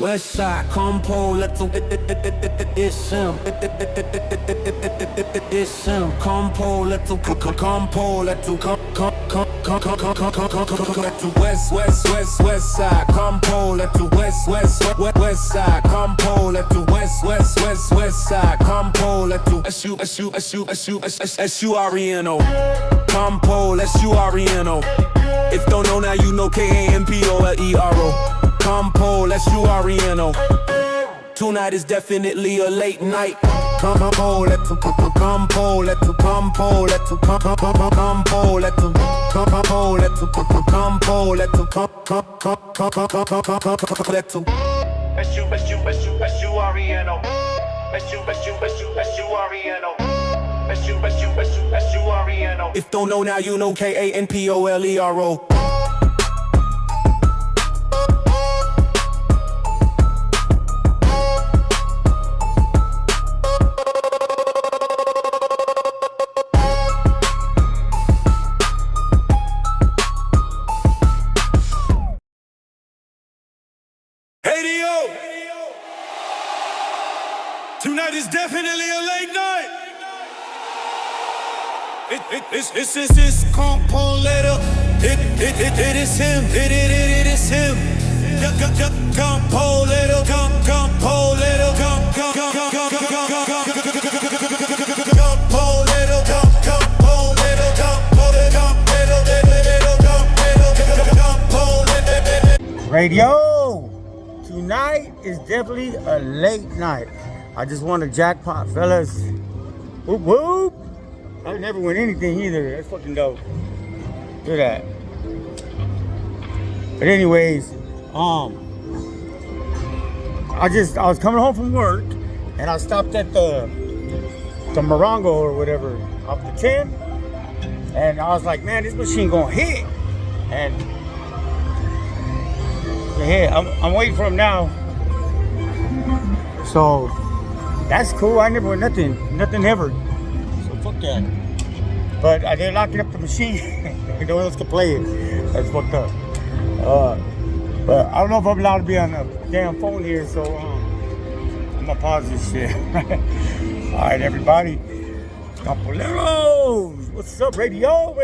West side, come pull, let's it's him. It's him. Come pull, let's come pull, let's come west side, come pull, let's west side, come pull, let's west side, come pull, let's S-U-R-E-N-O. Come pull, S-U-R-E-N-O. If don't know now, you know K-A-M-P-O-L-E-R-O. Come pull, S-U-R-E-N-O. Tonight is definitely a late night. Come pull, let's come pull, let's come pull, let's come pull, let's come pull, let's come pull, let's S-U-R-E-N-O. S-U-R-E-N-O. S-U-R-E-N-O. If don't know now, you know K-A-N-P-O-L-E-R-O. Tonight is definitely a late night. It's compo-letter. It is him. It is him. Compo-letter. Compo-letter. Radio. Tonight is definitely a late night. I just won a jackpot, fellas. Whoop whoop. I never win anything either. That's fucking dope. Look at that. But anyways, I was coming home from work and I stopped at the Morongo or whatever off the 10, and I was like, man, this machine gonna hit. And yeah, I'm waiting for him now. So that's cool. I never win nothing ever. So fuck that. But they're locking up the machine. No one else can play it. That's fucked up. But I don't know if I'm allowed to be on the damn phone here, so I'm gonna pause this shit. All right, everybody. Capoleros, what's up, radio?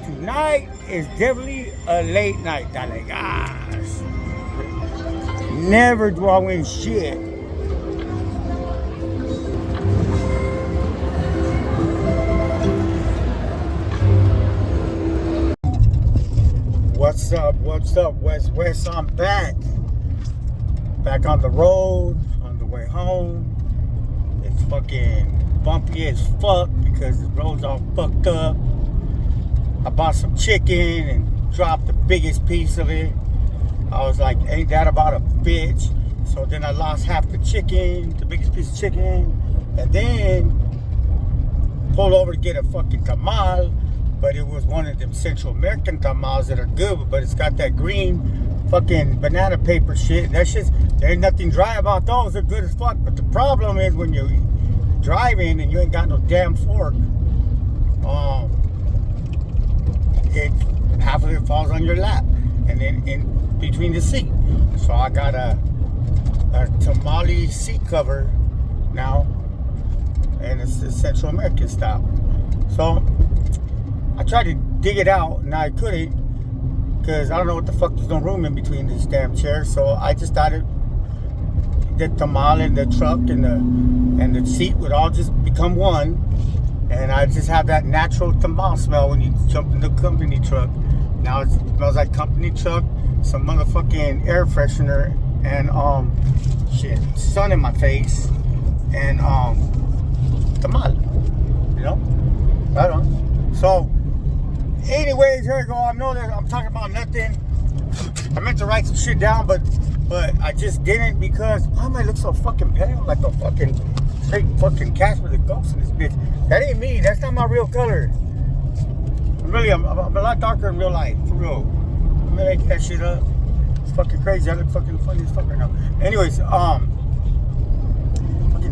Tonight is definitely a late night, darling. Gosh. Never do I win shit. What's up, West, I'm back on the road, on the way home. It's fucking bumpy as fuck because the road's all fucked up. I bought some chicken and dropped the biggest piece of it. I was like, ain't that about a bitch? So then I lost half the chicken, the biggest piece of chicken, and then pulled over to get a fucking tamal. But it was one of them Central American tamales that are good, but it's got that green fucking banana paper shit. That shit's, there ain't nothing dry about those. They're good as fuck. But the problem is when you're driving and you ain't got no damn fork, half of it falls on your lap and then in between the seat. So I got a tamale seat cover now, and it's the Central American style. So I tried to dig it out and I couldn't, because I don't know what the fuck, there's no room in between these damn chairs. So I just thought the tamale and the truck and the seat would all just become one, and I just have that natural tamale smell when you jump in the company truck. Now it smells like company truck, some motherfucking air freshener, and shit, sun in my face, and tamale, you know, right on. So anyways, here we go. I know that I'm talking about nothing. I meant to write some shit down, but I just didn't, because why am I look so fucking pale, like a fucking straight fucking Casper the Ghost in this bitch? That ain't me. That's not my real color. I'm a lot darker in real life, for real. I'm gonna make that shit up. It's fucking crazy. I look fucking funny as fuck right now. Anyways, fucking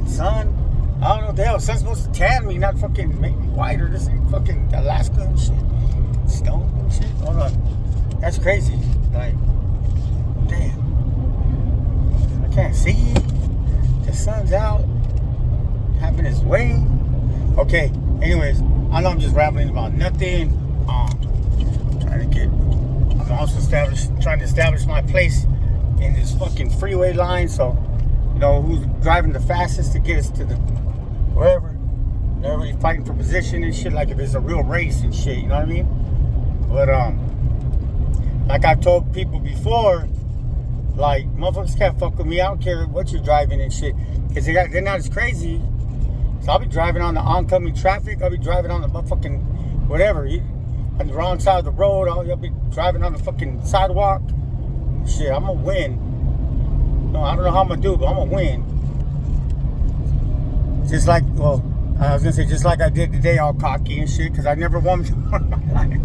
sun. I don't know what the hell. Sun's supposed to tan me, not fucking make me whiter. This ain't fucking Alaska and shit. Stone and shit. Hold on. That's crazy. Like, damn. I can't see. The sun's out. Having its way. Okay, anyways, I know I'm just rambling about nothing. I'm also trying to establish my place in this fucking freeway line. So, you know, who's driving the fastest to get us to the wherever. They're really fighting for position and shit, like if it's a real race and shit, you know what I mean? But like I've told people before, like, motherfuckers can't fuck with me. I don't care what you're driving and shit, because they're not as crazy. So I'll be driving on the oncoming traffic. I'll be driving on the motherfucking whatever, on the wrong side of the road. I'll be driving on the fucking sidewalk. Shit, I'm gonna win. No, I don't know how I'm gonna do it, but I'm gonna win. Just like, well, I was gonna say just like I did today, all cocky and shit, because I never won before in my life.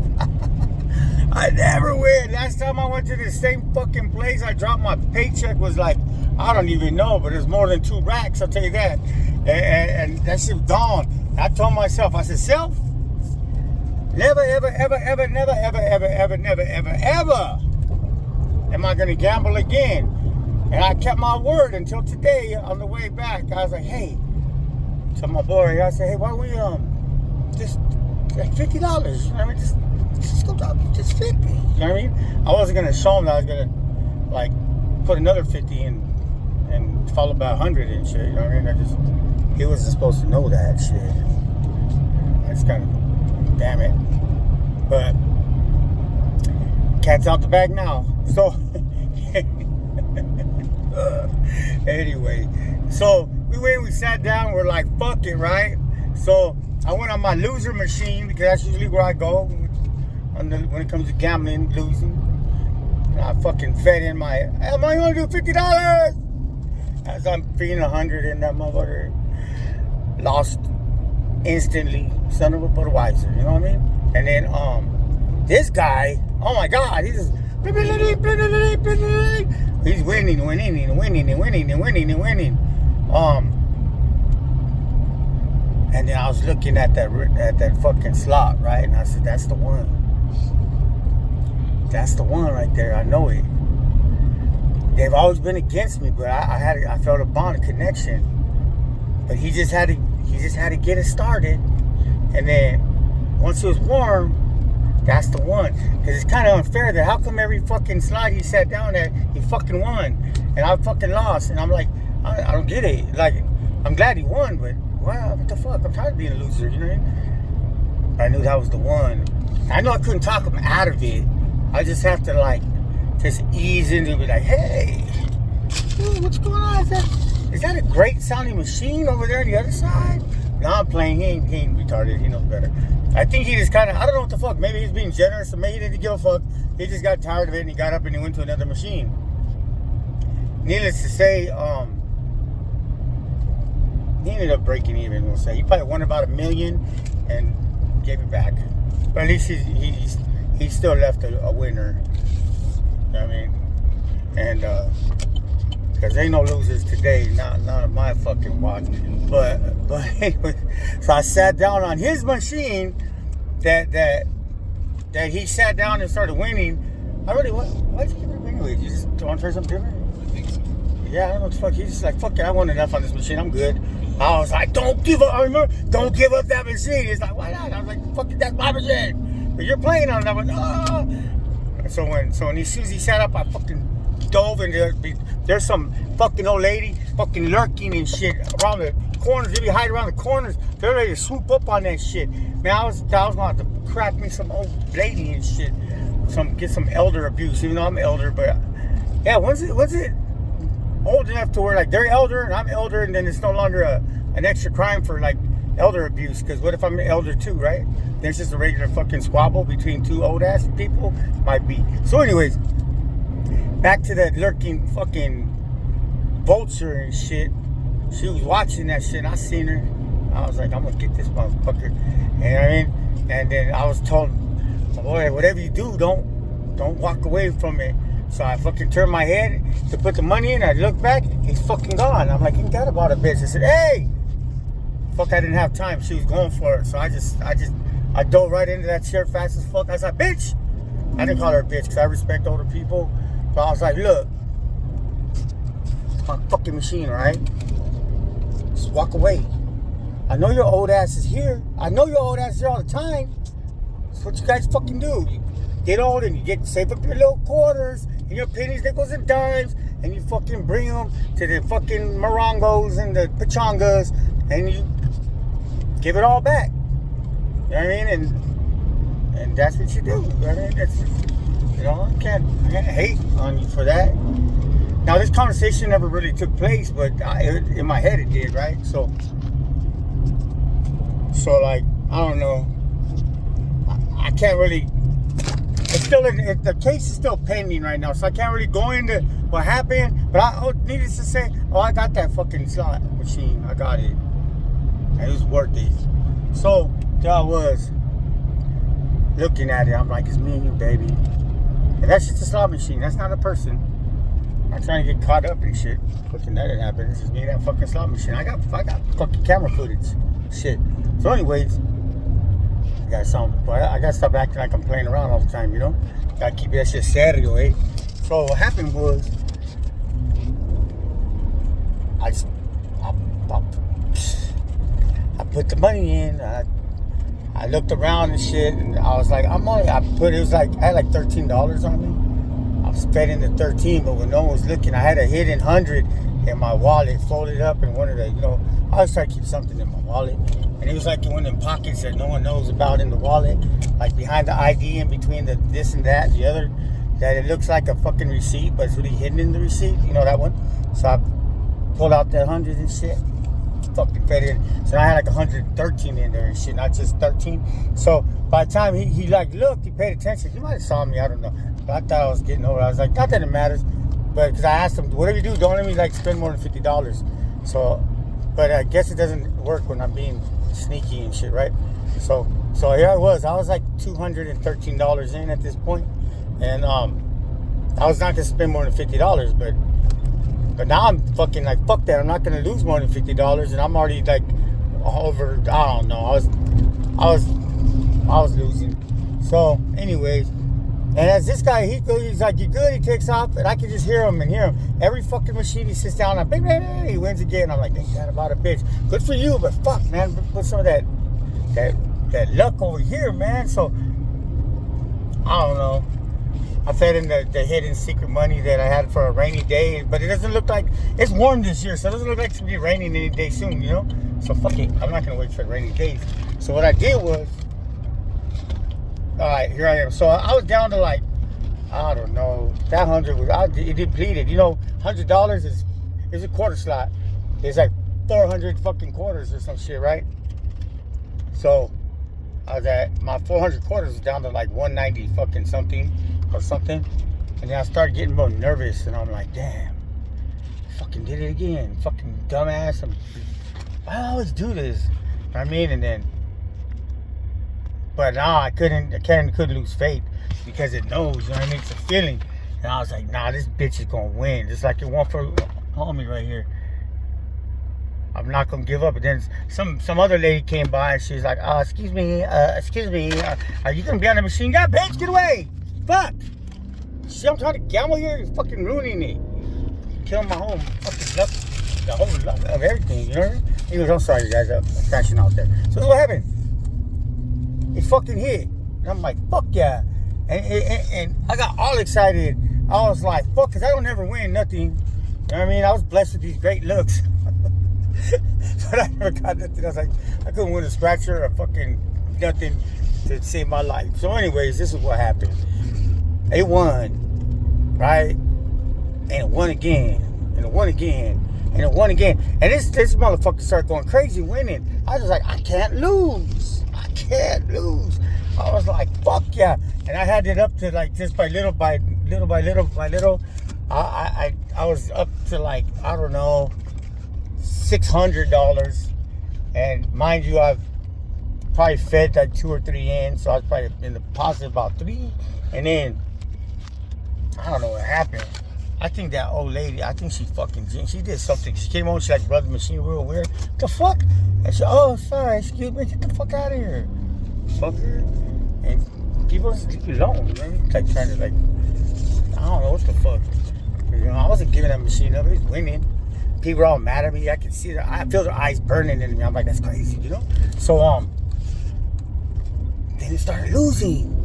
I never win. Last time I went to the same fucking place, I dropped my paycheck was like, I don't even know, but it's more than 2 racks, I'll tell you that. And that shit was gone. I told myself, I said, self, never, ever, ever, ever, never, ever, ever, ever, never, ever, ever am I gonna gamble again. And I kept my word until today on the way back. I was like, hey, to my boy, I said, hey, why don't we just like $50? You know what I mean? Just go drop just 50. You know what I mean? I wasn't gonna show him that I was gonna like put another 50 in and follow by 100 and shit. You know what I mean? He wasn't supposed to know that shit. That's kind of, damn it. But cat's out the bag now. So anyway, so we went, we sat down, we're like, fuck it, right? So I went on my loser machine, because that's usually where I go when it comes to gambling, losing. And I fucking fed in my, am I gonna do $50? As I'm feeding 100 in that motherfucker. Lost instantly. Son of a Budweiser, you know what I mean? And then this guy, oh my god, he's just he's winning. And then I was looking at that fucking slot, right? And I said, that's the one. That's the one right there. I know it. They've always been against me, but I felt a bond, a connection. But he just had to get it started. And then once it was warm, that's the one. Because it's kind of unfair that how come every fucking slide he sat down at, he fucking won. And I fucking lost. And I'm like, I don't get it. Like, I'm glad he won, but wow, what the fuck? I'm tired of being a loser, you know what I mean? I knew that was the one. I know I couldn't talk him out of it. I just have to like, just ease into it, be like, hey, dude, what's going on? Is that a great sounding machine over there on the other side? No, I'm playing. He ain't retarded. He knows better. I think he just kind of, I don't know what the fuck. Maybe he's being generous, or maybe he didn't give a fuck. He just got tired of it and he got up and he went to another machine. Needless to say, he ended up breaking even, we'll say. He probably won about $1 million and gave it back. But at least he still left a winner. You know what I mean? And, because ain't no losers today, not on my fucking watch. But anyway, so I sat down on his machine that he sat down and started winning. Why'd you give it anyway? You just want to try something different? I think so. Yeah, I don't know what the fuck. He's just like, fuck it, I won enough on this machine, I'm good. I was like, don't give up. I remember, don't give up that machine. He's like, why not? I was like, fuck it, that's my machine. But you're playing on it. I went, oh. So as soon as he sat up, I fucking dove, and there's some fucking old lady fucking lurking and shit around the corners. They be hiding around the corners. They're ready to swoop up on that shit. Man, I was gonna have to crack me some old lady and shit. Get some elder abuse, even though I'm elder. But yeah, was it old enough to where like they're elder and I'm elder, and then it's no longer an extra crime for like elder abuse? Because what if I'm an elder too, right? Then it's just a regular fucking squabble between two old ass people. Might be. So anyways, back to that lurking fucking vulture and shit. She was watching that shit and I seen her. I was like, I'm gonna get this motherfucker. You know what I mean? And then I was told, boy, whatever you do, don't walk away from it. So I fucking turned my head to put the money in. I looked back, he's fucking gone. I'm like, you got about a bitch. I said, hey! Fuck, I didn't have time. She was going for it. So I dove right into that chair fast as fuck. I said, bitch! I didn't call her a bitch because I respect older people. But I was like, look, it's my fucking machine, right? Just walk away. I know your old ass is here. I know your old ass is here all the time. That's what you guys fucking do. You get old and you get save up your little quarters and your pennies, nickels, and dimes, and you fucking bring them to the fucking morongos and the pachangas, and you give it all back. You know what I mean? And that's what you do. You know what I mean? That's, you know, I can't hate on you for that. Now, this conversation never really took place, but in my head it did, right? So like, I don't know. I can't really. It's still the case is still pending right now, so I can't really go into what happened. But needless to say, I got that fucking slot machine. I got it, and it was worth it. So there I was looking at it. I'm like, it's me and you, baby. And that's just a slot machine. That's not a person. I'm trying to get caught up in shit. Fucking that didn't happen. It's just me and that fucking slot machine. I got fucking camera footage. Shit. So anyways, I gotta stop acting like I'm playing around all the time, you know? Gotta keep that shit serio, eh? So what happened was, I put the money in. I looked around and shit, and I was like, I had like $13 on me. I was spending the 13, but when no one was looking, I had a hidden 100 in my wallet, folded up in one of the, you know, I always try to keep something in my wallet. And it was like in one of them pockets that no one knows about in the wallet, like behind the ID and between the this and that, the other, that it looks like a fucking receipt, but it's really hidden in the receipt. You know that one? So I pulled out that 100 and shit. Fucking fed in. So I had like 113 in there and shit, not just 13. So by the time he like looked, he paid attention. He might have saw me, I don't know. But I thought I was getting over. I was like, not that it matters, but because I asked him, whatever you do, don't let me like spend more than $50. So, but I guess it doesn't work when I'm being sneaky and shit, right? So here I was like $213 in at this point, and I was not gonna spend more than $50, but now I'm fucking like, fuck that, I'm not gonna lose more than $50, and I'm already like over, I don't know, I was losing. So anyways, and as this guy, he's like, you good? He takes off, and I can just hear him. Every fucking machine he sits down on, bing, bing, bing, he wins again. I'm like, thank God about a bitch. Good for you, but fuck, man, put some of that luck over here, man. So I don't know. I fed in the hidden secret money that I had for a rainy day, but it doesn't look like it's warm this year, so it doesn't look like it's gonna be raining any day soon, you know. So fuck it, I'm not gonna wait for rainy days. So what I did was, all right, here I am. So I was down to like, I don't know, that 100 was, it depleted. You know, $100 is a quarter slot. It's like 400 fucking quarters or some shit, right? So I was at, my 400 quarters was down to like 190 fucking something or something. And then I started getting more nervous, and I'm like, damn, fucking did it again. Fucking dumbass. I always do this. You know what I mean? And then, but now I couldn't lose faith because it knows, you know what I mean? It's a feeling. And I was like, nah, this bitch is gonna win. Just like it won for homie right here. I'm not gonna give up. But then some other lady came by and she was like, excuse me, are you gonna be on the machine? God, bitch, get away! Fuck! See, I'm trying to gamble here, you're fucking ruining it. Killing my whole fucking luck, the whole luck of everything, you know what I mean? He goes, I'm sorry, you guys, I'm crashing out there. So what happened? It fucking hit. And I'm like, fuck yeah. And I got all excited. I was like, fuck, because I don't ever win nothing. You know what I mean? I was blessed with these great looks. But I never got nothing. I was like, I couldn't win a scratcher or fucking nothing to save my life. So anyways, this is what happened. They won, right? And it won again. And it won again. And it won again. And this motherfucker started going crazy winning. I was like, I can't lose. I was like, fuck yeah. And I had it up to like just by little by little. I was up to like, I don't know, $600. And mind you, I've probably fed like 2 or 3 in, so I was probably in the positive about 3. And then I don't know what happened. I think that old lady, I think she did something. She came on, she like rubbed the machine real weird. What the fuck? And she, oh, sorry, excuse me, get the fuck out of here, fucker. And people just leave you alone, man. Like trying to like, I don't know what the fuck. You know, I wasn't giving that machine up. It was winning. People were all mad at me. I could see I feel their eyes burning in me. I'm like, that's crazy, you know. So then it started losing.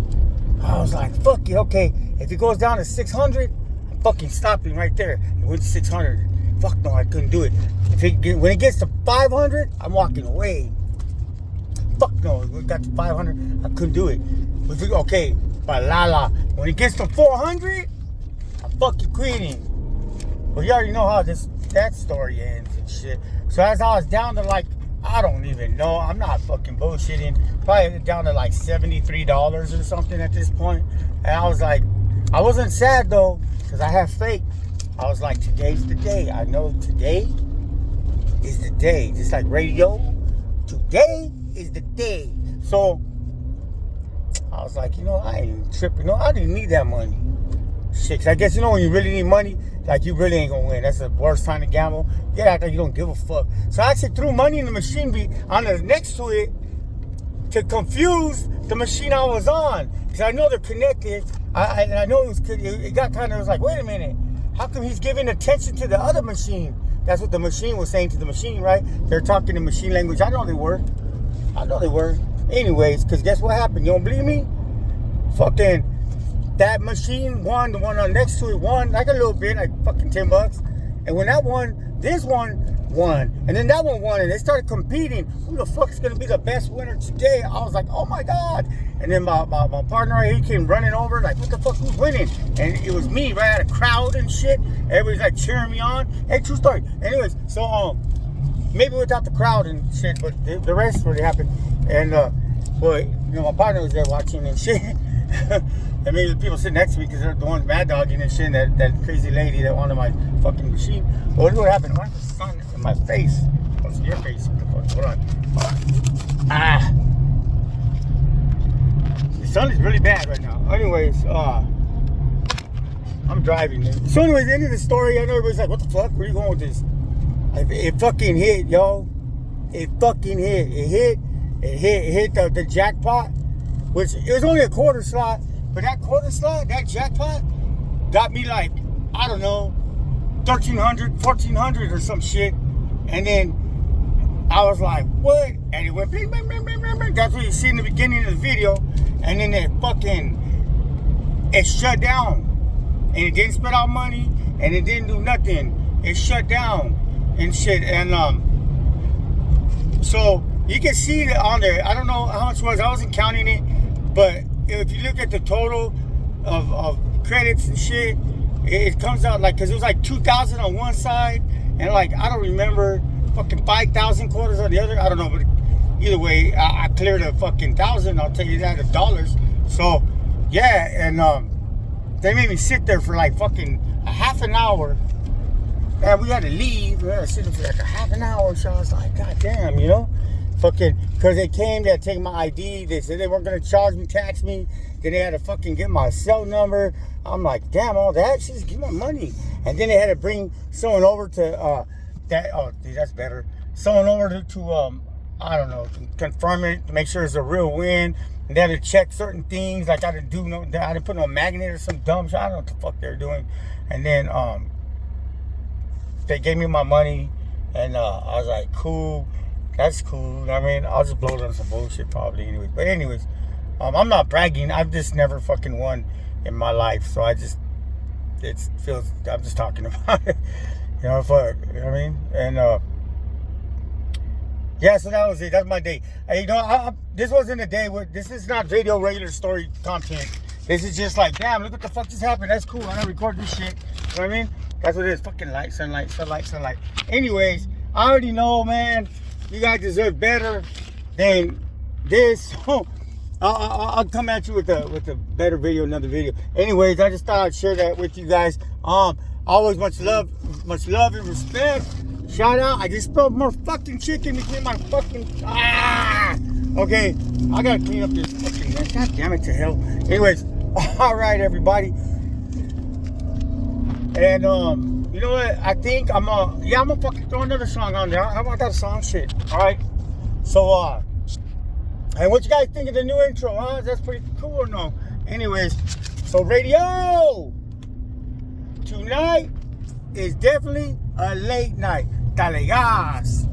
I was like, fuck it, okay. If it goes down to 600, I'm fucking stopping right there. It went to 600. Fuck no, I couldn't do it. When it gets to 500, I'm walking away. Fuck no, when it got to 500, I couldn't do it. Okay, but when it gets to 400, I'm fucking quitting. Well, you already know how that story ends and shit. So as I was down to like, I don't even know. I'm not fucking bullshitting. Probably down to like $73 or something at this point. And I was like, I wasn't sad though, because I have faith. I was like, today's the day. I know today is the day. Just like radio, today is the day. So I was like, you know, I ain't tripping. No, I didn't need that money. Shit, 'cause I guess, you know, when you really need money, like, you really ain't gonna win. That's the worst time to gamble. Get out there, you don't give a fuck. So I actually threw money in the machine on the next to it to confuse the machine I was on. Because I know they're connected. I know it got kind of, it was like, wait a minute. How come he's giving attention to the other machine? That's what the machine was saying to the machine, right? They're talking in machine language. I know they were. Anyways, because guess what happened? You don't believe me? Fucking that machine won. The one on next to it won like a little bit, like fucking $10. And when that won, this one won. And then that one won. And they started competing. Who the fuck's going to be the best winner today? I was like, oh my God. And then my partner right here came running over, like, what the fuck, who's winning? And it was me, right? I had a crowd and shit. Everybody's like cheering me on. Hey, true story. Anyways, so maybe without the crowd and shit, but the rest really happened. And well, you know, my partner was there watching and shit. And maybe the people sitting next to me because they're the ones mad dogging and shit. That crazy lady that wanted my fucking machine. Well, what happened? Why was the sun in my face? Oh, it's your face. What the fuck? Hold on. The sun is really bad right now. Anyways, I'm driving. So anyways, the end of the story. I know everybody's like, what the fuck? Where are you going with this? It fucking hit, yo. It fucking hit. It hit the jackpot, which it was only a quarter slot. But that quarter slot, that jackpot, got me like, I don't know, 1,300, 1,400 or some shit. And then I was like, what? And it went bing, bing, bing, bing, bing, bing. That's what you see in the beginning of the video. And then it shut down. And it didn't spit out money. And it didn't do nothing. It shut down and shit. And so you can see that on there. I don't know how much it was. I wasn't counting it. But if you look at the total of credits and shit, it comes out like, because it was like 2,000 on one side, and like, I don't remember, fucking 5,000 quarters on the other. I don't know, but either way, I cleared a fucking 1,000, I'll tell you that, of dollars. So, yeah, and they made me sit there for like fucking a half an hour, and we had to leave. We had to sit there for like a half an hour, so I was like, God damn, you know? Fucking, because they came, they had to take my ID, they said they weren't going to charge me, tax me, then they had to fucking get my cell number. I'm like, damn, all that, just give my money. And then they had to bring someone over to, dude, that's better. Someone over to I don't know, to confirm it, to make sure it's a real win. And they had to check certain things, like I didn't put no magnet or some dumb shit, I don't know what the fuck they're doing. And then, they gave me my money, and I was like, cool. That's cool. I mean, I'll just blow it on some bullshit probably anyways. But anyways, I'm not bragging. I've just never fucking won in my life. So I'm just talking about it. You know, fuck. You know what I mean? And, yeah, so that was it. That's my day. You know, this wasn't a day where, this is not video regular story content. This is just like, damn, look what the fuck just happened. That's cool. I gotta record this shit. You know what I mean? That's what it is. Fucking light, sunlight, sunlight, sunlight. Anyways, I already know, man. You guys deserve better than this. I'll come at you with a better video, another video. Anyways, I just thought I'd share that with you guys. Always much love and respect. Shout out. I just spilled more fucking chicken between my fucking okay, I gotta clean up this fucking mess. God damn it to hell. Anyways, all right, everybody. And you know what? I think I'm gonna fucking throw another song on there. How about that song? Shit. All right. So and what you guys think of the new intro? Huh? That's pretty cool or no? Anyways, so radio tonight is definitely a late night. Dale gas.